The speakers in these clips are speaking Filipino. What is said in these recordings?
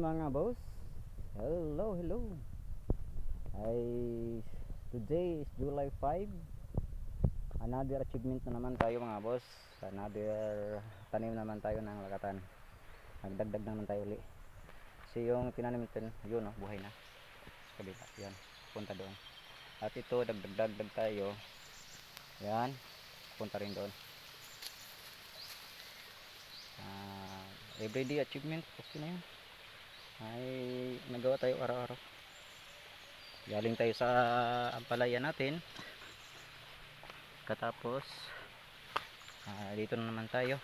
mga boss. Hello. Ay today is July 5. Another achievement na naman tayo mga boss. Another tanim naman tayo ng lakatan. Nagdagdag naman tayo uli. Kasi yung tinanim natin, yun oh, buhay na. Sa kabila, yan. Punta doon. At ito, dagdag tayo. Yan. Punta rin doon. Everyday achievement. Okay na yun. Ay nagawa tayo araw-araw. Galing tayo sa ampalaya natin. Katapos dito na naman tayo.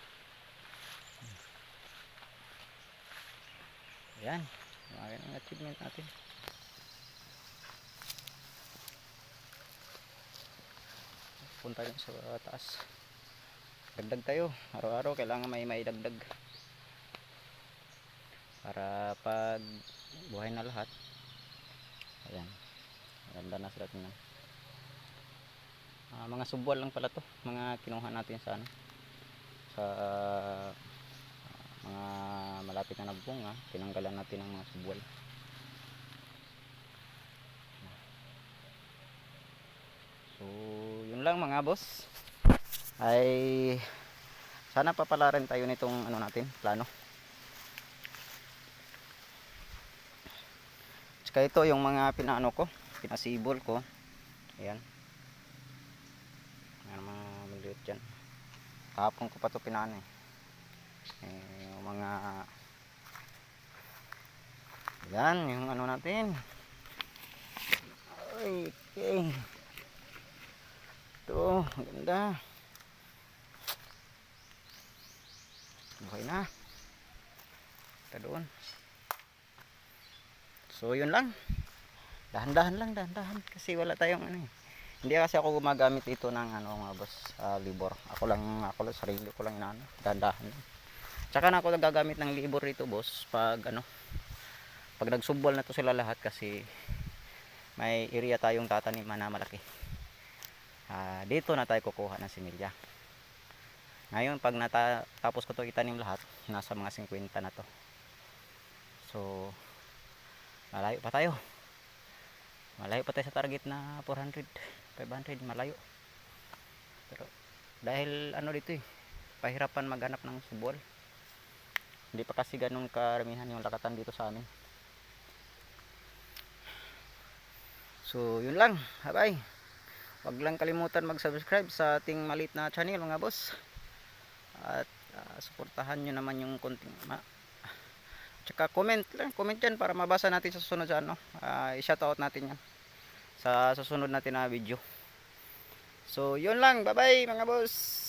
Ayan, ang achievement natin. Punta rin sa taas. Dagdag tayo. Araw-araw kailangan may dagdag. Para pag buhay na lahat. Ayan. Ganda na sila tingnan. Mga subwal lang pala to. Mga kinuha natin sa ano. Sa mga malapit na nagbunga. Tinanggalan natin ng mga subwal. So, yun lang mga boss. Ay sana papalarin tayo nitong ano natin, plano. Kaya ito yung mga pinaano ko, pinasibol ko. Ayan. Ayan mga maliit dyan. Kahapon ko pa ito pinano eh. Yung mga ayan, yung ano natin. Okay. Ito, maganda. Buhay na. Ito doon. So yun lang. Dahan-dahan lang, dahan-dahan kasi wala tayong ano eh. Hindi kasi ako gumagamit ito ng ano mga boss, libor. Ako lang sarili ko lang inaano, dahan-dahan. Tsaka na ako nagagamit ng libor rito boss pag ano, pag nagsubbol na to sila lahat kasi may area tayong tataniman na malaki. Dito na tayo kukuha ng similya. Ngayon pag natapos ko to itanim lahat, nasa mga 50 na to. So malayo pa tayo sa target na 400 500, malayo. Pero dahil ano dito eh, pahirapan maghanap ng subol, hindi pa kasi ganun karamihan yung lakatan dito sa amin. So yun lang, bye. Wag lang kalimutan mag subscribe sa ating maliit na channel mga boss. At suportahan nyo naman yung konting tsaka comment dyan para mabasa natin sa susunod sa ano. I-shoutout natin yan sa susunod natin na video. So yun lang, bye bye mga boss.